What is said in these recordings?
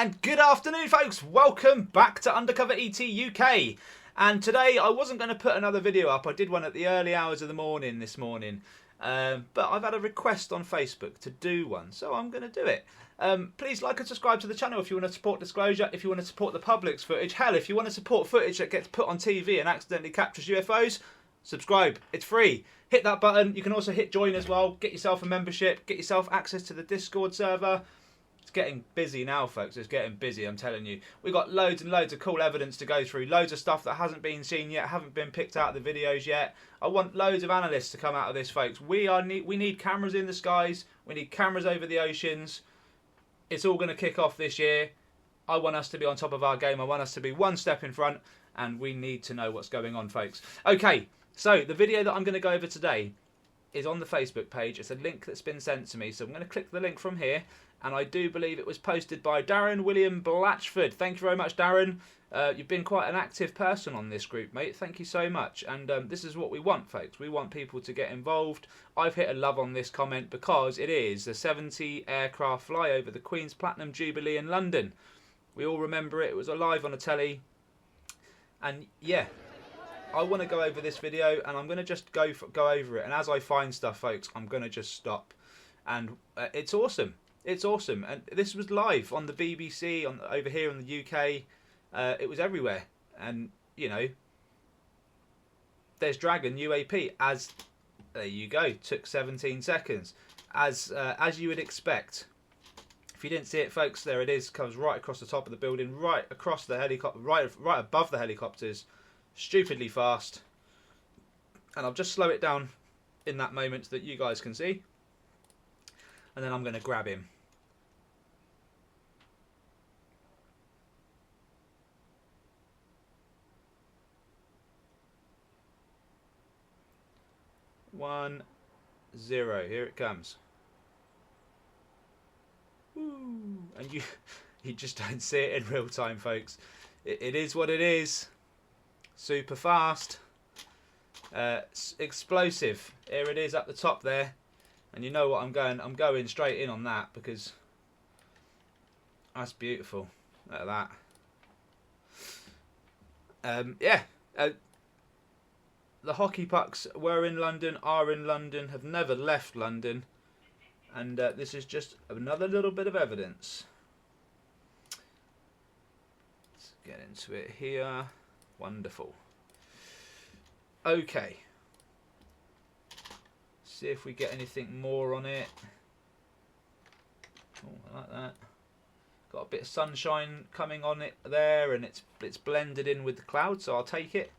And good afternoon, folks. Welcome back to UndercoverETuk UK. And today I wasn't going to put another video up. I did one at the early hours of the morning this morning. But I've had a request on Facebook to do one, so I'm going to do it. Please like and subscribe to the channel if you want to support disclosure, if you want to support the public's footage. Hell, if you want to support footage that gets put on TV and accidentally captures UFOs, subscribe. It's free. Hit that button. You can also hit join as well. Get yourself a membership. Get yourself access to the Discord server. It's getting busy now, folks. It's getting busy, I'm telling you. We've got loads and loads of cool evidence to go through. Loads of stuff that hasn't been seen yet, haven't been picked out of the videos yet. I want loads of analysts to come out of this, folks. We need cameras in the skies. We need cameras over the oceans. It's all going to kick off this year. I want us to be on top of our game. I want us to be one step in front. And we need to know what's going on, folks. Okay, so the video that I'm going to go over today is on the Facebook page. It's a link that's been sent to me. So I'm going to click the link from here. And I do believe it was posted by Darren William Blatchford. Thank you very much, Darren. You've been quite an active person on this group, mate. Thank you so much. And this is what we want, folks. We want people to get involved. I've hit a love on this comment because it is the 70 aircraft flyover, the Queen's Platinum Jubilee in London. We all remember it. It was live on a telly. And yeah, I want to go over this video and I'm going to just go over it. And as I find stuff, folks, I'm going to just stop. And it's awesome. It's awesome, and this was live on the BBC, over here in the UK. It was everywhere, and you know, there's Dragon UAP. There you go. Took 17 seconds, as you would expect. If you didn't see it, folks, there it is. Comes right across the top of the building, right across the helicopter, right above the helicopters. Stupidly fast, and I'll just slow it down in that moment so that you guys can see. And then I'm going to grab him. One, zero. Here it comes. Woo. And you just don't see it in real time, folks. It is what it is. Super fast. Explosive. Here it is up the top there. And you know what, I'm going straight in on that because that's beautiful. Look at that. Yeah. The hockey pucks were in London, are in London, have never left London. And this is just another little bit of evidence. Let's get into it here. Wonderful. Okay. See if we get anything more on it. Oh, I like that. Got a bit of sunshine coming on it there, and it's blended in with the clouds, so I'll take it.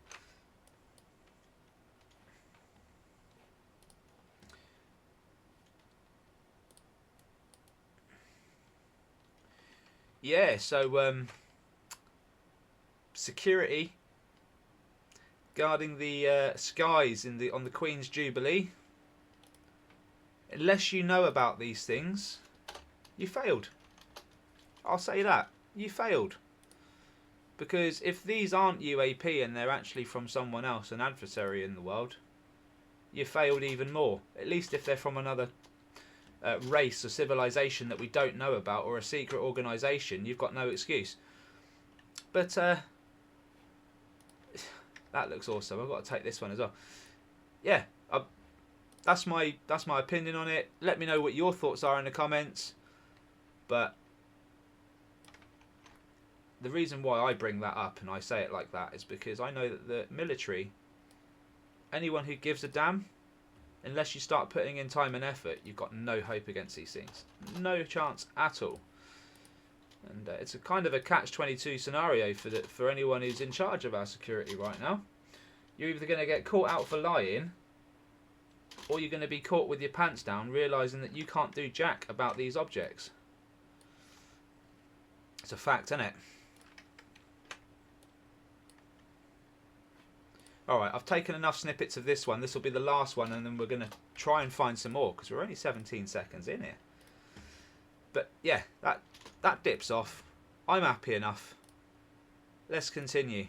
Yeah, so security guarding the skies on the Queen's Jubilee. Unless you know about these things, you failed. I'll say that. You failed. Because if these aren't UAP and they're actually from someone else, an adversary in the world, you failed even more. At least if they're from another race or civilization that we don't know about, or a secret organisation, you've got no excuse. But that looks awesome. I've got to take this one as well. Yeah. That's my opinion on it. Let me know what your thoughts are in the comments. But the reason why I bring that up and I say it like that is because I know that the military, anyone who gives a damn, unless you start putting in time and effort, you've got no hope against these things. No chance at all. And it's a kind of a catch-22 scenario for anyone who's in charge of our security right now. You're either going to get caught out for lying, or you're going to be caught with your pants down, realising that you can't do jack about these objects. It's a fact, isn't it? Alright, I've taken enough snippets of this one. This will be the last one, and then we're going to try and find some more, because we're only 17 seconds in here. But yeah, that dips off. I'm happy enough. Let's continue.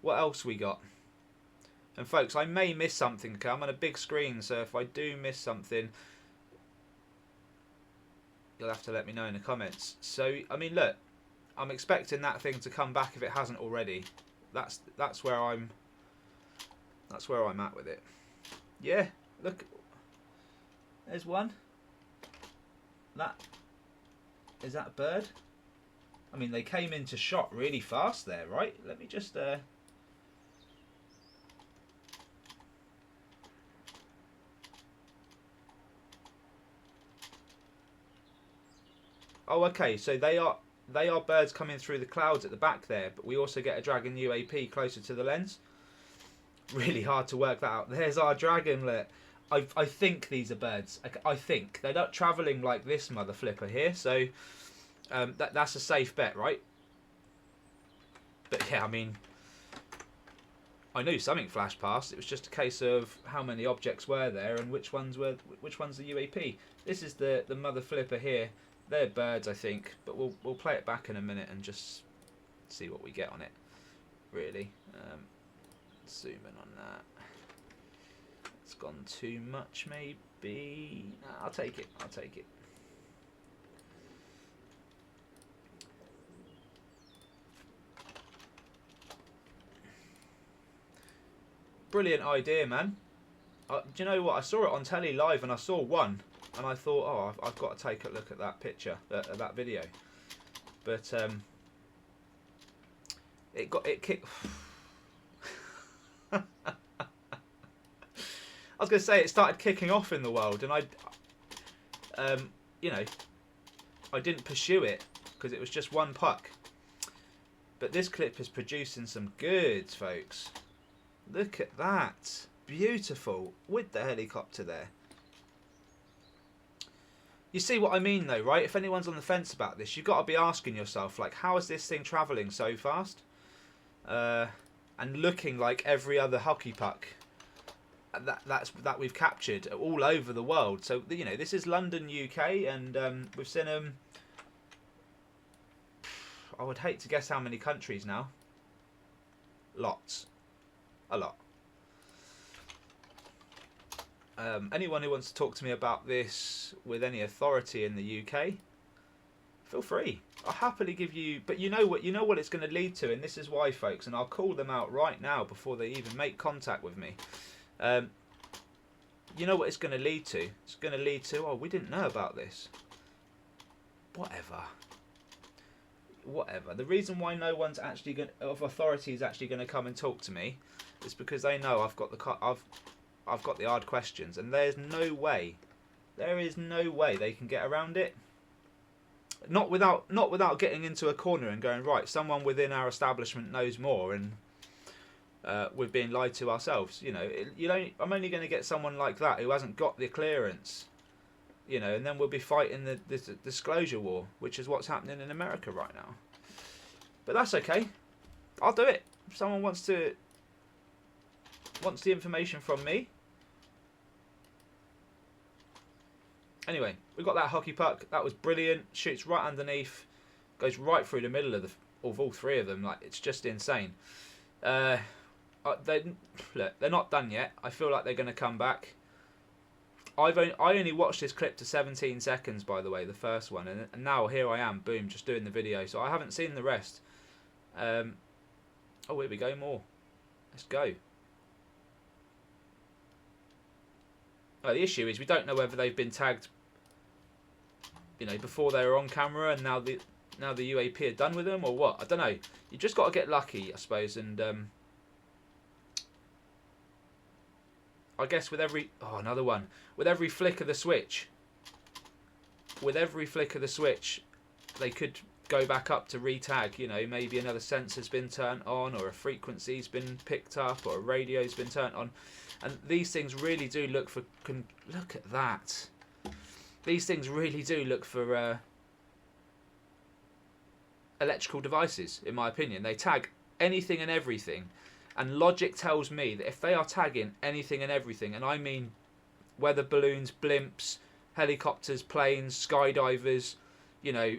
What else we got? And folks, I may miss something, okay? I'm on a big screen, so if I do miss something, you'll have to let me know in the comments. So I mean, look, I'm expecting that thing to come back if it hasn't already. That's where I'm at with it. Yeah, look, there's one. That is that a bird? I mean, they came into shot really fast there, right? Let me just oh, okay, so they are birds coming through the clouds at the back there, but we also get a dragon UAP closer to the lens. Really hard to work that out. There's our dragon. Look, I think these are birds. I think they're not travelling like this mother flipper here, so that's a safe bet, right? But yeah, I mean, I knew something flashed past. It was just a case of how many objects were there and which one's the UAP. This is the mother flipper here. They're birds, I think, but we'll play it back in a minute and just see what we get on it. Really, zoom in on that. It's gone too much, maybe. Nah, I'll take it. I'll take it. Brilliant idea, man. Do you know what? I saw it on telly live and I saw one and I thought, oh, I've got to take a look at that picture, that video. But it kicked. I was going to say it started kicking off in the world, and you know, I didn't pursue it because it was just one puck. But this clip is producing some goods, folks. Look at that. Beautiful. With the helicopter there. You see what I mean though, right? If anyone's on the fence about this, you've got to be asking yourself, like, how is this thing travelling so fast? And looking like every other hockey puck that we've captured all over the world. So, you know, this is London, UK, and we've seen them, I would hate to guess how many countries now. Lots. A lot. Anyone who wants to talk to me about this with any authority in the UK, feel free. I'll happily give you, but you know what it's going to lead to, and this is why, folks, and I'll call them out right now before they even make contact with me. You know what it's going to lead to? It's going to lead to, oh, we didn't know about this. Whatever. The reason why no one's actually of authority is actually going to come and talk to me is because they know I've got the hard questions, and there is no way they can get around it. Not without getting into a corner and going, right, someone within our establishment knows more, and we're being lied to ourselves. You know, I'm only going to get someone like that who hasn't got the clearance. You know, and then we'll be fighting the disclosure war, which is what's happening in America right now. But that's okay. I'll do it. If someone wants the information from me. Anyway, we got that hockey puck. That was brilliant. Shoots right underneath. Goes right through the middle of all three of them. Like, it's just insane. They're not done yet. I feel like they're going to come back. I only watched this clip to 17 seconds, by the way, the first one, and now here I am, boom, just doing the video. So I haven't seen the rest. Oh, here we go, more. Let's go. Oh, the issue is we don't know whether they've been tagged, you know, before they were on camera, and now the UAP are done with them, or what? I don't know. You just got to get lucky, I suppose, and I guess with every... Oh, another one. With every flick of the switch, they could go back up to re-tag. You know, maybe another sensor's been turned on, or a frequency's been picked up, or a radio's been turned on. And these things really do look for... Look at that. These things really do look for electrical devices, in my opinion. They tag anything and everything. And logic tells me that if they are tagging anything and everything, and I mean weather balloons, blimps, helicopters, planes, skydivers, you know,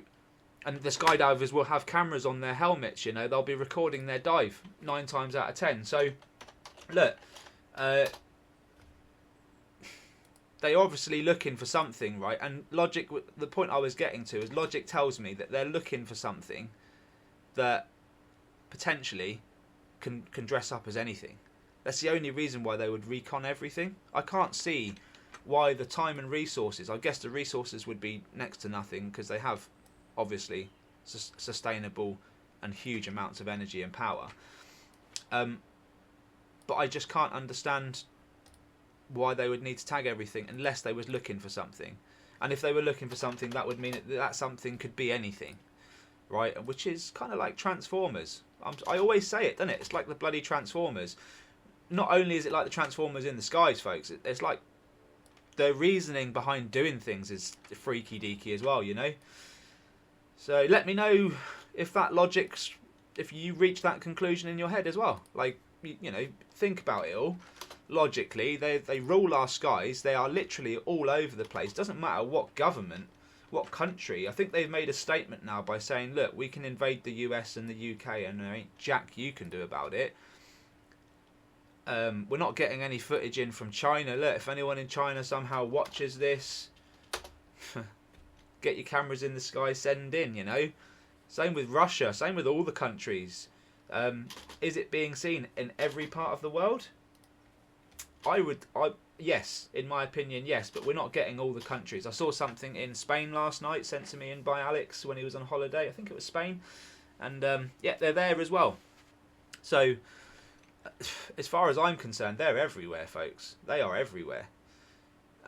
and the skydivers will have cameras on their helmets, you know, they'll be recording their dive 9 times out of 10. So, look, they're obviously looking for something, right? And logic, the point I was getting to is logic tells me that they're looking for something that potentially can dress up as anything. That's the only reason why they would recon everything. I can't see why the time and resources, I guess the resources would be next to nothing because they have obviously sustainable and huge amounts of energy and power. But I just can't understand why they would need to tag everything unless they was looking for something. And if they were looking for something, that would mean that something could be anything, right? Which is kind of like Transformers. I always say it, don't it? It's like the bloody Transformers. Not only is it like the Transformers in the skies, folks, it's like the reasoning behind doing things is freaky deaky as well, you know? So let me know if that logic's, if you reach that conclusion in your head as well. Like, you know, think about it all. Logically, they rule our skies. They are literally all over the place. Doesn't matter what government, what country. I think they've made a statement now by saying, look, we can invade the US and the UK and there ain't jack you can do about it. We're not getting any footage in from China. Look, if anyone in China somehow watches this, get your cameras in the sky, send in, you know. Same with Russia, same with all the countries. Is it being seen in every part of the world? Yes, in my opinion, yes, but we're not getting all the countries. I saw something in Spain last night, sent to me in by Alex when he was on holiday. I think it was Spain. And yeah, they're there as well. So, as far as I'm concerned, they're everywhere, folks. They are everywhere.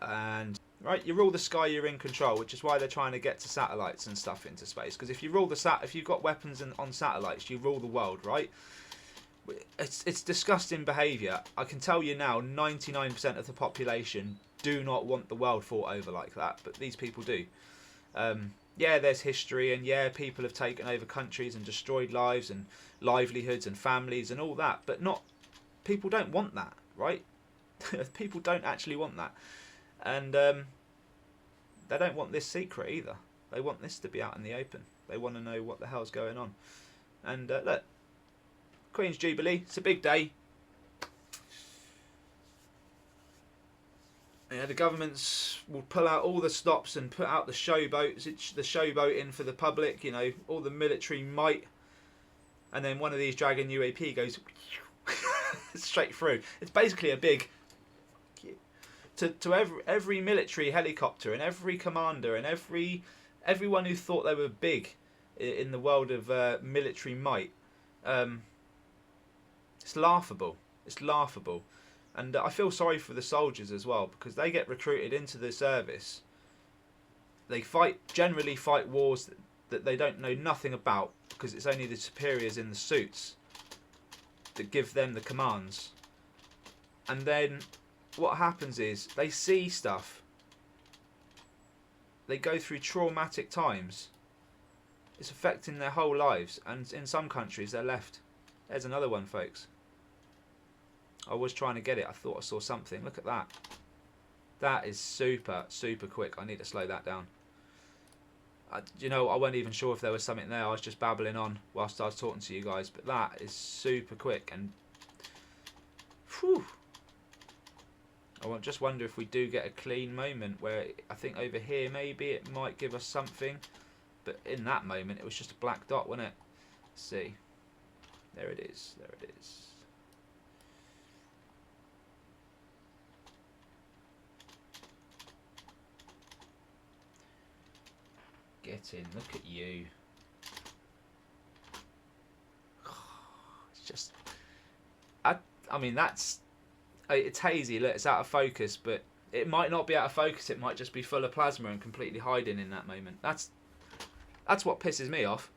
And, right, you rule the sky, you're in control, which is why they're trying to get to satellites and stuff into space. Because if you rule if you've got weapons on satellites, you rule the world, right? It's disgusting behaviour. I can tell you now, 99% of the population do not want the world fought over like that, but these people do. Yeah, there's history, and yeah, people have taken over countries and destroyed lives and livelihoods and families and all that, but people don't want that, right? People don't actually want that. And they don't want this secret either. They want this to be out in the open. They want to know what the hell's going on. And look, Queen's Jubilee, it's a big day. Yeah, the governments will pull out all the stops and put out the showboats, the showboating for the public, you know, all the military might. And then one of these Dragon UAP goes straight through. It's basically a big... To every military helicopter and every commander and everyone who thought they were big in the world of military might. It's laughable. It's laughable. And I feel sorry for the soldiers as well, because they get recruited into the service. They generally fight wars that they don't know nothing about, because it's only the superiors in the suits that give them the commands. And then what happens is they see stuff. They go through traumatic times. It's affecting their whole lives, and in some countries they're left. There's another one, folks. I was trying to get it. I thought I saw something. Look at that. That is super, super quick. I need to slow that down. You know, I wasn't even sure if there was something there. I was just babbling on whilst I was talking to you guys. But that is super quick. And whew, I just wonder if we do get a clean moment where I think over here maybe it might give us something. But in that moment it was just a black dot, wasn't it? Let's see. There it is. There it is. Get in, look at you. It's just, I mean, it's hazy, look, it's out of focus, but it might not be out of focus, it might just be full of plasma and completely hiding in that moment. That's what pisses me off,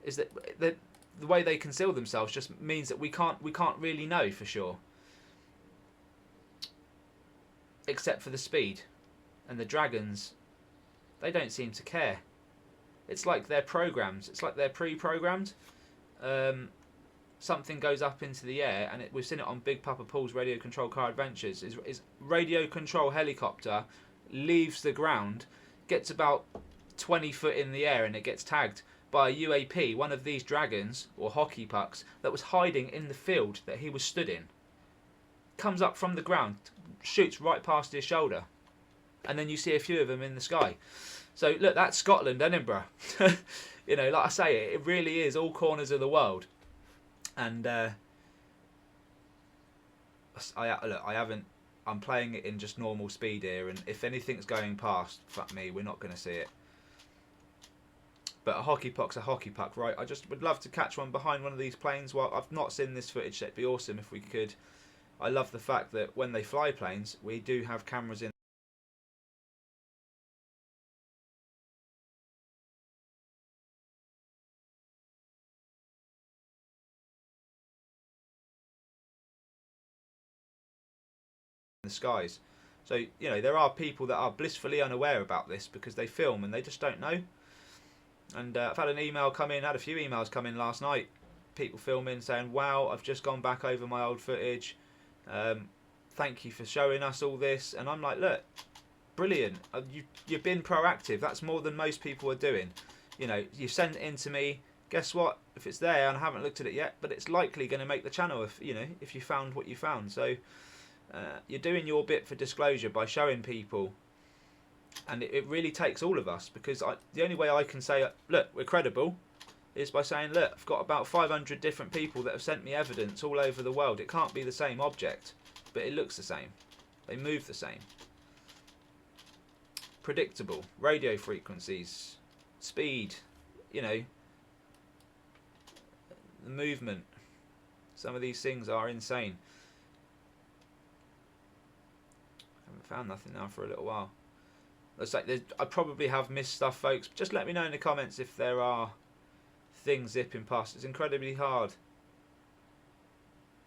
is that the way they conceal themselves just means that we can't really know for sure. Except for the speed. And the dragons, they don't seem to care. It's like they're programmed. It's like they're pre-programmed. Something goes up into the air, and we've seen it on Big Papa Paul's Radio Control Car Adventures. Is radio control helicopter leaves the ground, gets about 20 foot in the air, and it gets tagged by a UAP, one of these dragons or hockey pucks that was hiding in the field that he was stood in. Comes up from the ground, shoots right past his shoulder, and then you see a few of them in the sky. So look, that's Scotland, Edinburgh. You know, like I say, it really is all corners of the world. And I'm playing it in just normal speed here, and if anything's going past, fuck me, we're not going to see it. But a hockey puck's a hockey puck, right? I just would love to catch one behind one of these planes. Well, I've not seen this footage, so it'd be awesome if we could. I love the fact that when they fly planes, we do have cameras in the skies. So, you know, there are people that are blissfully unaware about this because they film and they just don't know. And I've had an email come in, had a few emails come in last night, people filming saying, wow, I've just gone back over my old footage, thank you for showing us all this. And I'm like, look, brilliant, you've been proactive. That's more than most people are doing. You know, you sent it in to me, guess what, if it's there, and I haven't looked at it yet, but it's likely going to make the channel if, you know, if you found what you found. So you're doing your bit for disclosure by showing people. And it really takes all of us, because the only way I can say, look, we're credible, is by saying, look, I've got about 500 different people that have sent me evidence all over the world. It can't be the same object, but it looks the same. They move the same. Predictable, radio frequencies, speed, you know, the movement. Some of these things are insane. I haven't found nothing now for a little while. Looks like I probably have missed stuff, folks. Just let me know in the comments if there are things zipping past. It's incredibly hard.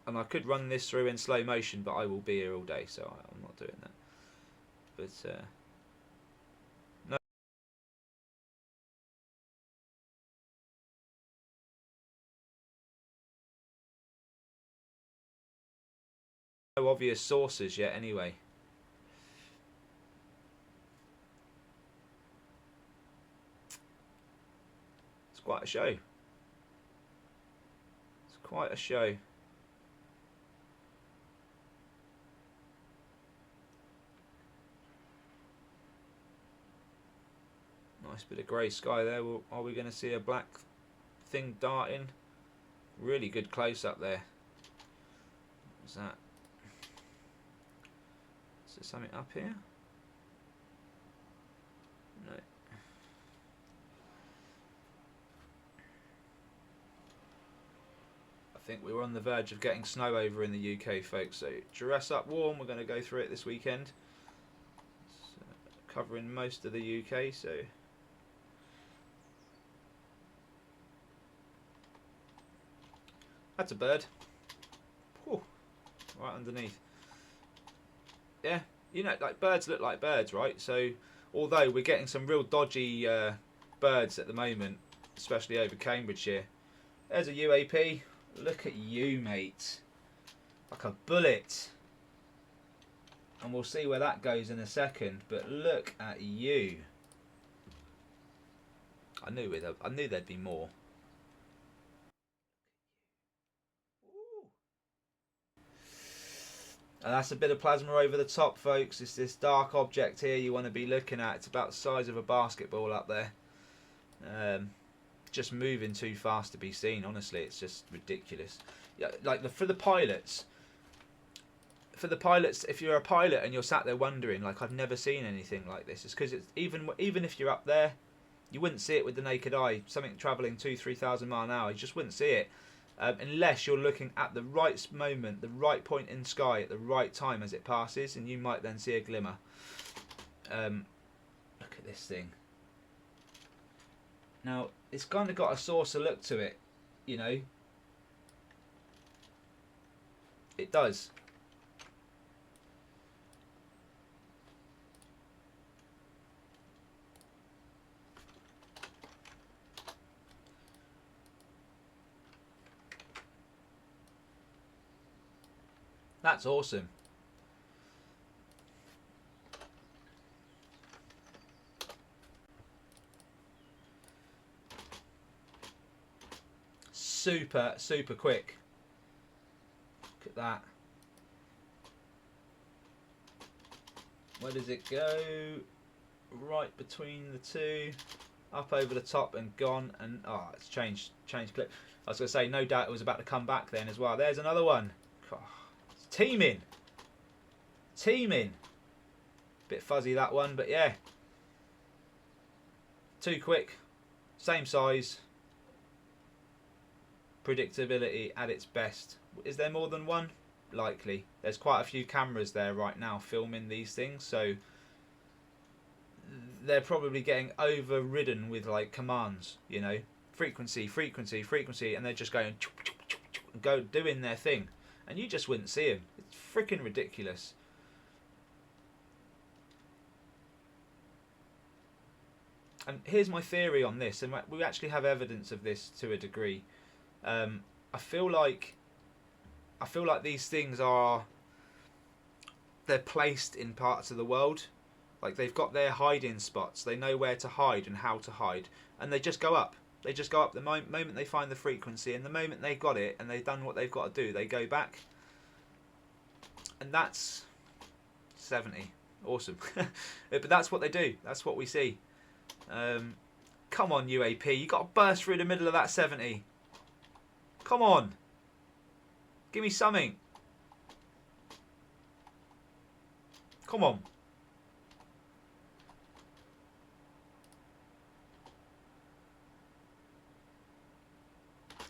And I could run this through in slow motion, but I will be here all day, so I'm not doing that. But, no obvious sources yet, anyway. Quite a show. It's quite a show. Nice bit of grey sky there. Are we going to see a black thing darting? Really good close up there. What's that? Is there something up here? No. I think we were on the verge of getting snow over in the UK, folks. So dress up warm. We're going to go through it this weekend. It's, covering most of the UK. So that's a bird. Whew. Right underneath. Yeah, you know, like birds look like birds, right? So although we're getting some real dodgy birds at the moment, especially over Cambridgeshire. There's a UAP. Look at you, mate. Like a bullet. And we'll see where that goes in a second. But look at you. I knew there'd be more. Ooh. And that's a bit of plasma over the top, folks. It's this dark object here you want to be looking at. It's about the size of a basketball up there. Just moving too fast to be seen. Honestly, it's just ridiculous. Yeah, like for the pilots, if you're a pilot and you're sat there wondering, like, I've never seen anything like this, it's because it's even if you're up there, you wouldn't see it with the naked eye. Something travelling 2,000-3,000 miles an hour, you just wouldn't see it unless you're looking at the right moment, the right point in sky at the right time as it passes, and you might then see a glimmer. Look at this thing. Now, it's kind of got a saucer look to it, you know. It does. That's awesome. Super quick. Look at that. Where does it go? Right between the two, up over the top and gone, and it's changed clip. I was going to say, no doubt it was about to come back then as well. There's another one. It's teaming. Bit fuzzy that one, but yeah. Too quick, same size. Predictability at its best. Is there more than one? Likely. There's quite a few cameras there right now filming these things, so they're probably getting overridden with like commands, you know, frequency, and they're just going doing their thing, and you just wouldn't see them. It's freaking ridiculous. And here's my theory on this, and we actually have evidence of this to a degree. I feel like these things they're placed in parts of the world. Like they've got their hiding spots. They know where to hide and how to hide. And they just go up. They just go up the moment they find the frequency. And the moment they've got it and they've done what they've got to do, they go back. And that's 70. Awesome. But that's what they do. That's what we see. Come on, UAP. You got to burst through the middle of that 70. Come on. Give me something. Come on.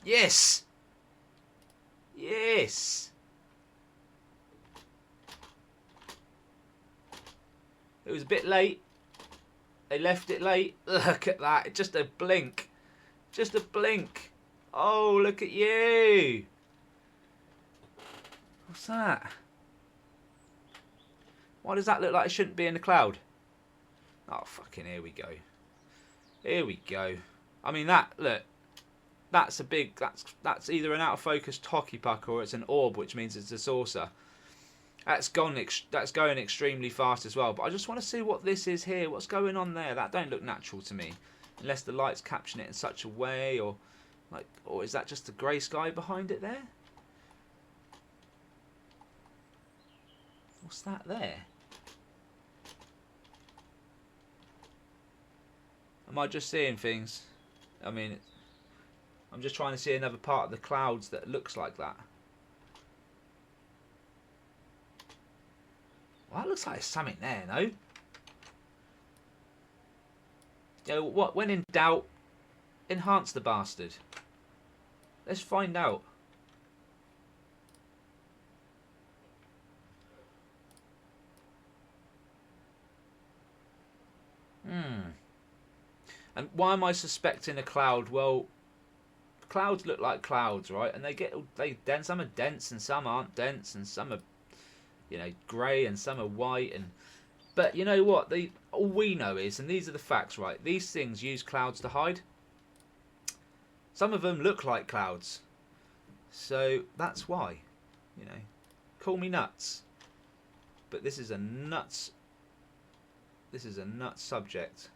Yes. Yes. It was a bit late. They left it late. Look at that. Just a blink. Just a blink. Oh, look at you. What's that? Why does that look like it shouldn't be in the cloud? Oh, fucking here we go. Here we go. I mean, look. That's a big, that's either an out of focus hockey puck or it's an orb, which means it's a saucer. That's going extremely fast as well. But I just want to see what this is here. What's going on there? That don't look natural to me, unless the light's capturing it in such a way, or is that just the grey sky behind it there? What's that there? Am I just seeing things? I mean, I'm just trying to see another part of the clouds that looks like that. Well, that looks like there's something there, no? You know what? When in doubt, enhance the bastard. Let's find out. And why am I suspecting a cloud? Well, clouds look like clouds, right? And some are dense and some aren't dense, and some are, you know, grey and some are white. But you know what? All we know is, and these are the facts, right? These things use clouds to hide. Some of them look like clouds, so that's why. You know, call me nuts, but this is a nuts. This is a nuts subject.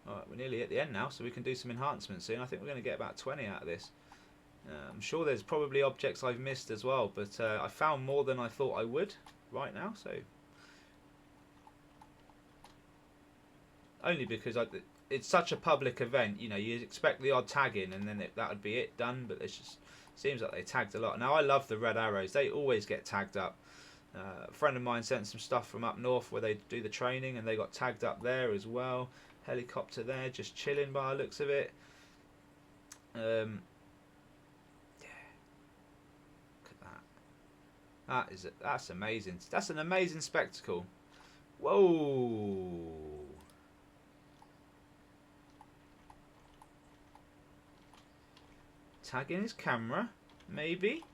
Alright, we're nearly at the end now, so we can do some enhancements soon. I think we're going to get about 20 out of this. I'm sure there's probably objects I've missed as well, but I found more than I thought I would right now, so... Only because it's such a public event, you know, you expect the odd tag in and then that would be it, done, but it's just... Seems like they tagged a lot. Now, I love the red arrows. They always get tagged up. A friend of mine sent some stuff from up north where they do the training, and they got tagged up there as well. Helicopter there, just chilling by the looks of it. Yeah. Look at that. That's amazing. That's an amazing spectacle. Whoa. Tagging his camera, maybe.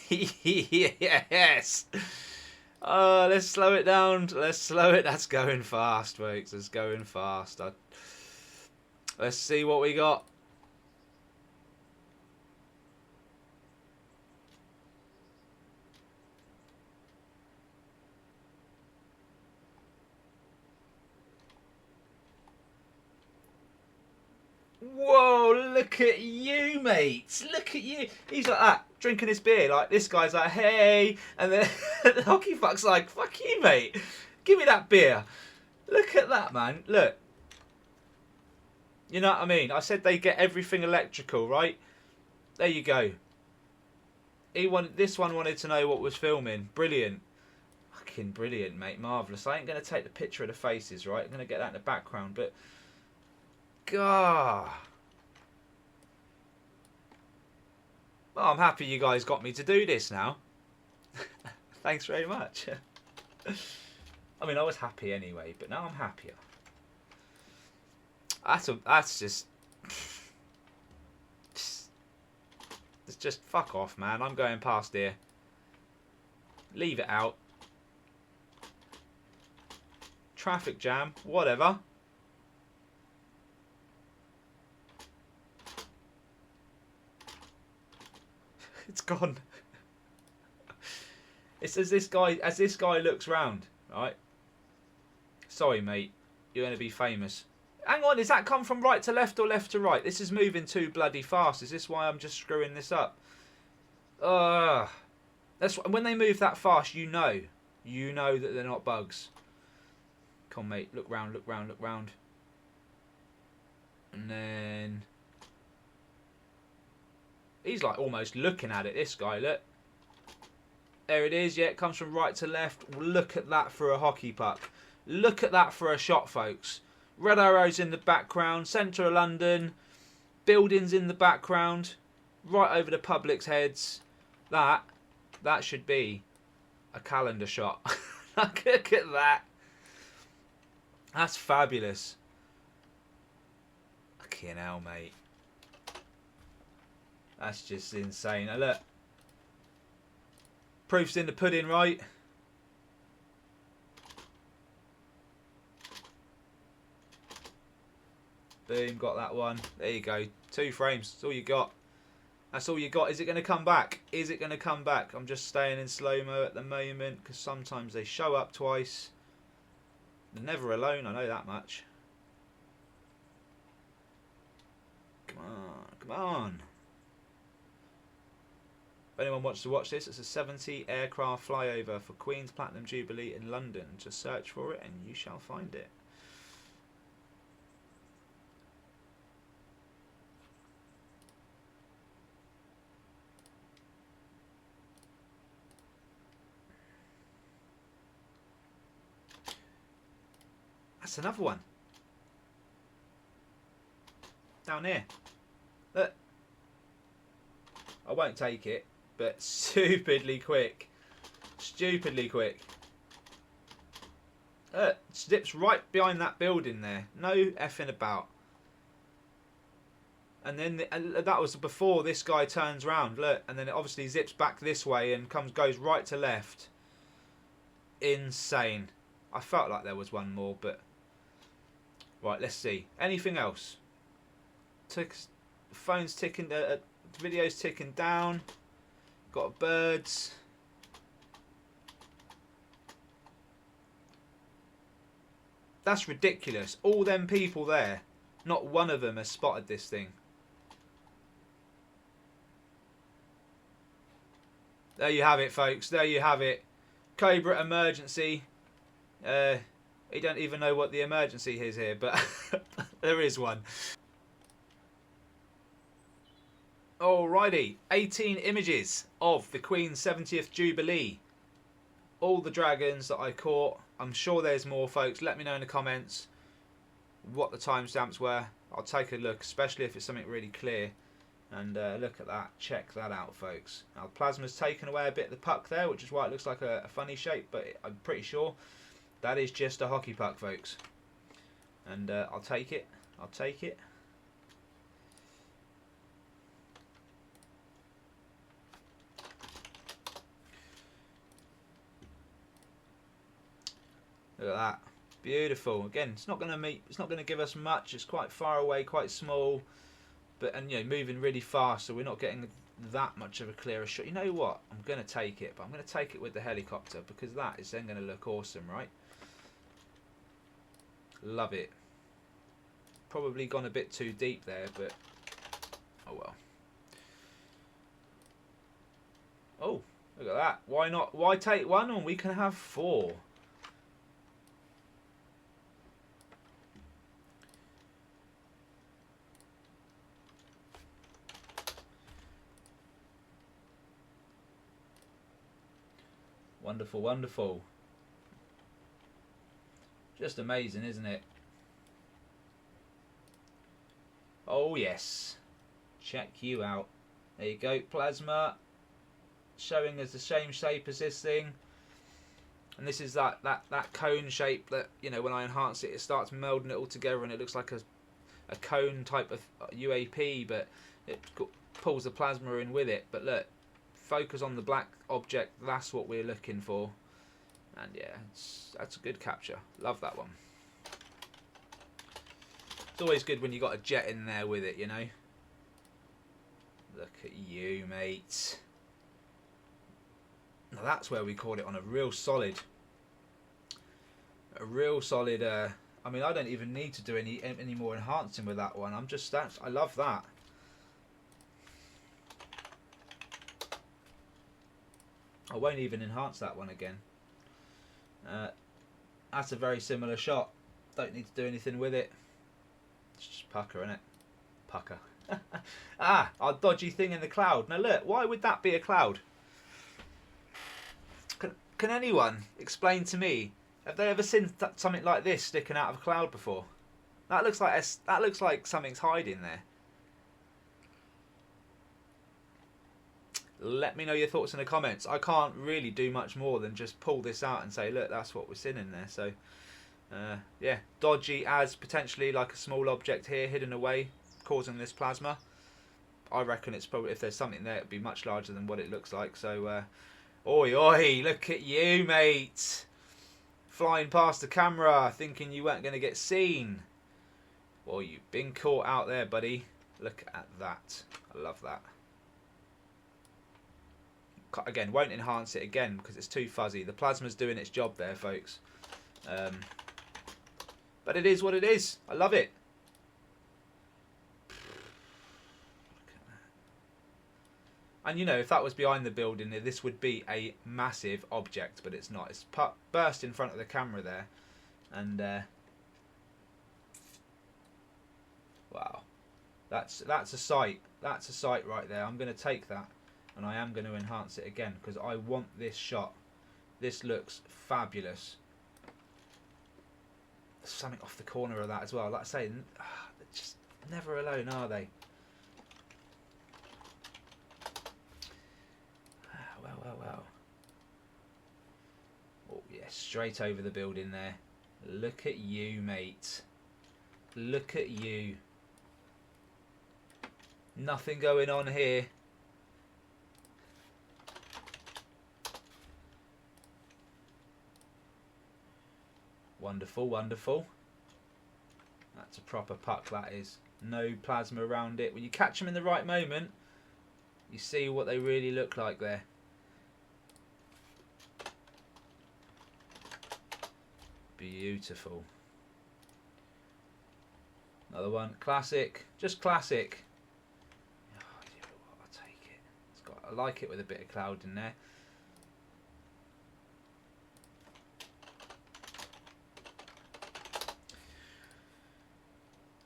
Yes. Let's slow it down. Let's slow it. That's going fast, folks. It's going fast. Let's see what we got. Whoa, look at you, mate. Look at you. He's like that, drinking his beer. Like, this guy's like, hey. And then the hockey fuck's like, fuck you, mate. Give me that beer. Look at that, man. Look. You know what I mean? I said they get everything electrical, right? There you go. This one wanted to know what was filming. Brilliant. Fucking brilliant, mate. Marvellous. I ain't going to take the picture of the faces, right? I'm going to get that in the background, but... God. Well, I'm happy you guys got me to do this now. Thanks very much. I mean, I was happy anyway, but now I'm happier. That's just... It's just fuck off, man. I'm going past here. Leave it out. Traffic jam, whatever. It's gone. It's as this guy looks round, right? Sorry, mate. You're going to be famous. Hang on, does that come from right to left or left to right? This is moving too bloody fast. Is this why I'm just screwing this up? That's when they move that fast, you know that they're not bugs. Come on, mate. Look round, look round, look round. And then... He's like almost looking at it, this guy, look. There it is, yeah, it comes from right to left. Look at that for a hockey puck. Look at that for a shot, folks. Red arrows in the background, centre of London, buildings in the background, right over the public's heads. That should be a calendar shot. Look at that. That's fabulous. Fucking hell, mate. That's just insane. Now look. Proof's in the pudding, right? Boom, got that one. There you go. 2 frames. That's all you got. That's all you got. Is it going to come back? Is it going to come back? I'm just staying in slow-mo at the moment because sometimes they show up twice. They're never alone, I know that much. Come on, come on. If anyone wants to watch this, it's a 70 aircraft flyover for Queen's Platinum Jubilee in London. Just search for it and you shall find it. That's another one. Down here. Look. I won't take it, but stupidly quick. Stupidly quick. Zips right behind that building there. No effing about. And then that was before this guy turns round. Look, and then it obviously zips back this way and goes right to left. Insane. I felt like there was one more, but... Right, let's see. Anything else? Phone's ticking, video's ticking down. Got birds. That's ridiculous. All them people there, not one of them has spotted this thing. There you have it, folks. There you have it. Cobra emergency. You don't even know what the emergency is here, but there is one. Alrighty, 18 images of the Queen's 70th Jubilee. All the dragons that I caught. I'm sure there's more, folks. Let me know in the comments what the timestamps were. I'll take a look, especially if it's something really clear. And look at that. Check that out, folks. Now, the plasma's taken away a bit of the puck there, which is why it looks like a funny shape, but I'm pretty sure that is just a hockey puck, folks. And I'll take it. I'll take it. Look at that. Beautiful. Again, it's not going to give us much. It's quite far away, quite small, but moving really fast, so we're not getting that much of a clearer shot. You know what? I'm going to take it, but I'm going to take it with the helicopter because that is then going to look awesome, right? Love it. Probably gone a bit too deep there, but Oh well. Oh, look at that. Why not? Why take one when we can have 4? Wonderful, wonderful. Just amazing, isn't it? Oh yes. Check you out. There you go, plasma. Showing us the same shape as this thing. And this is that cone shape that, you know, when I enhance it, it starts melding it all together and it looks like a cone type of UAP, but it pulls the plasma in with it. But look, focus on the black object, that's what we're looking for. And yeah, that's a good capture. Love that one. It's always good when you got a jet in there with it, you know. Look at you, mate. Now that's where we caught it on a real solid. I mean, I don't even need to do any more enhancing with that one. I love that. I won't even enhance that one again. That's a very similar shot. Don't need to do anything with it. It's just pucker, innit? Pucker. Ah, our dodgy thing in the cloud. Now look, why would that be a cloud? Can anyone explain to me? Have they ever seen something like this sticking out of a cloud before? That looks like something's hiding there. Let me know your thoughts in the comments. I can't really do much more than just pull this out and say, look, that's what we're seeing in there. So, yeah, dodgy as potentially like a small object here hidden away, causing this plasma. I reckon it's probably, if there's something there, it'd be much larger than what it looks like. So, oi, oi, look at you, mate. Flying past the camera, thinking you weren't going to get seen. Well, you've been caught out there, buddy. Look at that. I love that. Again, won't enhance it again because it's too fuzzy. The plasma's doing its job there, folks. But it is what it is. I love it. Look at that. And you know, if that was behind the building, this would be a massive object, but it's not. It's burst in front of the camera there. And wow. That's a sight. That's a sight right there. I'm going to take that. And I am going to enhance it again because I want this shot. This looks fabulous. There's something off the corner of that as well. Like I say, they're just never alone, are they? Well. Oh, yeah, straight over the building there. Look at you, mate. Look at you. Nothing going on here. Wonderful, wonderful. That's a proper puck, that is. No plasma around it. When you catch them in the right moment, you see what they really look like there. Beautiful. Another one. Classic. Just classic. Oh, you know what? I'll take it. I like it with a bit of cloud in there.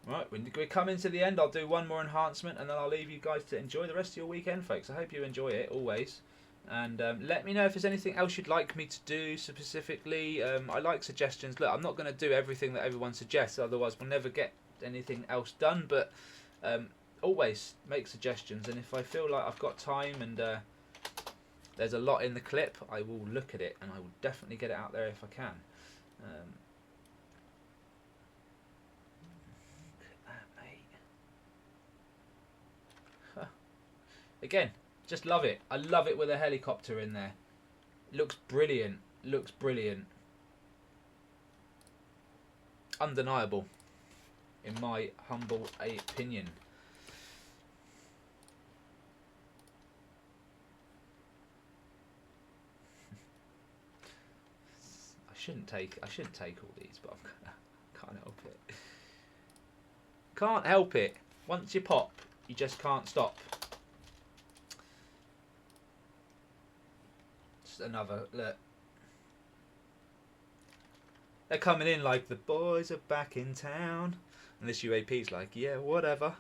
Right, we're coming to the end. I'll do one more enhancement and then I'll leave you guys to enjoy the rest of your weekend, folks. I hope you enjoy it, always. And let me know if there's anything else you'd like me to do specifically. I like suggestions. Look, I'm not going to do everything that everyone suggests, otherwise we'll never get anything else done. But always make suggestions. And if I feel like I've got time and there's a lot in the clip, I will look at it and I will definitely get it out there if I can. Again, just love it. I love it with a helicopter in there. Looks brilliant. Looks brilliant. Undeniable, in my humble opinion. I shouldn't take all these, but I can't help it. Can't help it. Once you pop, You just can't stop. Just another look. They're coming in like the boys are back in town, and this UAP's like, yeah, whatever.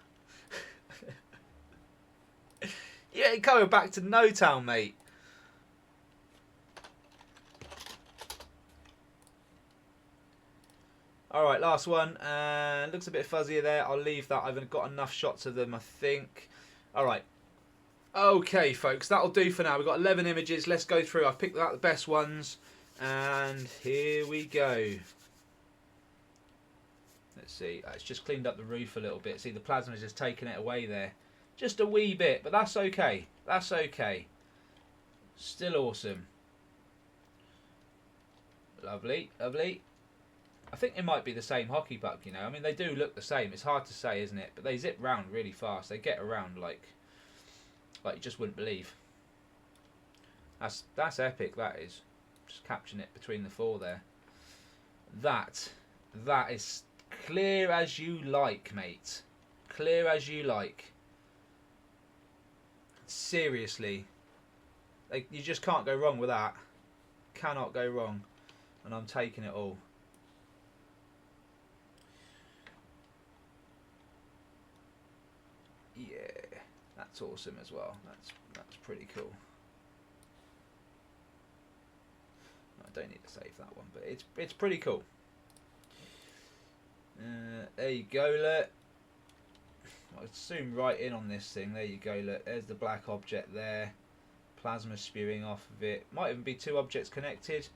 You ain't coming back to no town, mate. Alright, last one. Looks a bit fuzzier there. I'll leave that. I've got enough shots of them, I think. Alright. Okay, folks. That'll do for now. We've got 11 images. Let's go through. I've picked out the best ones. And here we go. Let's see. It's just cleaned up the roof a little bit. See, the plasma's just taken it away there. Just a wee bit, but that's okay. That's okay. Still awesome. Lovely, lovely. I think it might be the same hockey puck, you know. I mean, they do look the same. It's hard to say, isn't it? But they zip round really fast. They get around like you just wouldn't believe. That's epic, that is. Just capturing it between the four there. That is clear as you like, mate. Clear as you like. Seriously, you just can't go wrong with that. Cannot go wrong. And I'm taking it all. Yeah, that's awesome as well. That's pretty cool. I don't need to save that one, but it's pretty cool. There you go, look. I'll zoom right in on this thing. There you go, look. There's the black object there. Plasma spewing off of it. Might even be two objects connected.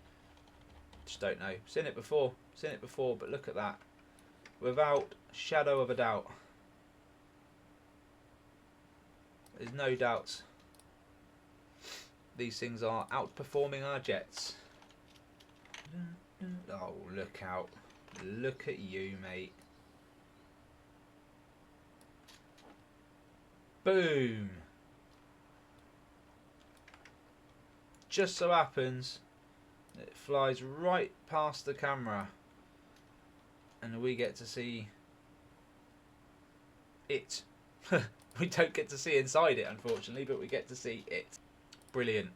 Just don't know. Seen it before, but look at that. Without shadow of a doubt. There's no doubt. These things are outperforming our jets. Oh, look out. Look at you, mate. Boom. Just so happens it flies right past the camera and we get to see it. We don't get to see inside it, unfortunately, but we get to see it. Brilliant.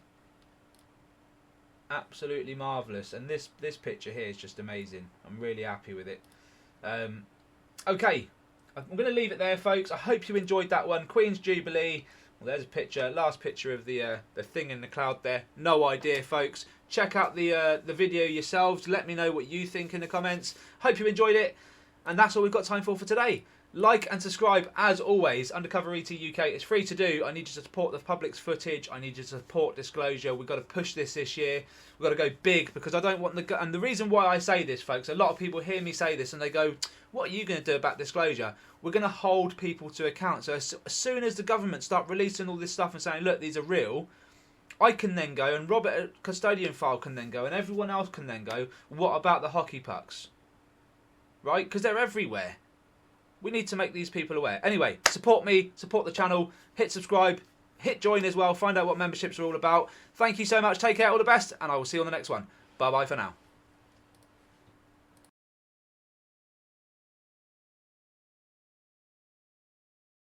Absolutely marvellous. And this picture here is just amazing. I'm really happy with it. Okay. I'm going to leave it there, folks. I hope you enjoyed that one. Queen's Jubilee. Well, there's a picture, last picture of the thing in the cloud there. No idea, folks. Check out the video yourselves. Let me know what you think in the comments. Hope you enjoyed it. And that's all we've got time for today. Like and subscribe, as always. UndercoverETuk UK. It's free to do. I need you to support the public's footage. I need you to support disclosure. We've got to push this year. We've got to go big, because I don't want the... And the reason why I say this, folks, a lot of people hear me say this and they go, what are you going to do about disclosure? We're going to hold people to account. So as soon as the government start releasing all this stuff and saying, look, these are real, I can then go, and Robert at Custodian File can then go, and everyone else can then go, what about the hockey pucks? Right? Because they're everywhere. We need to make these people aware. Anyway, support me, support the channel, hit subscribe, hit join as well, find out what memberships are all about. Thank you so much, take care, all the best, and I will see you on the next one. Bye-bye for now.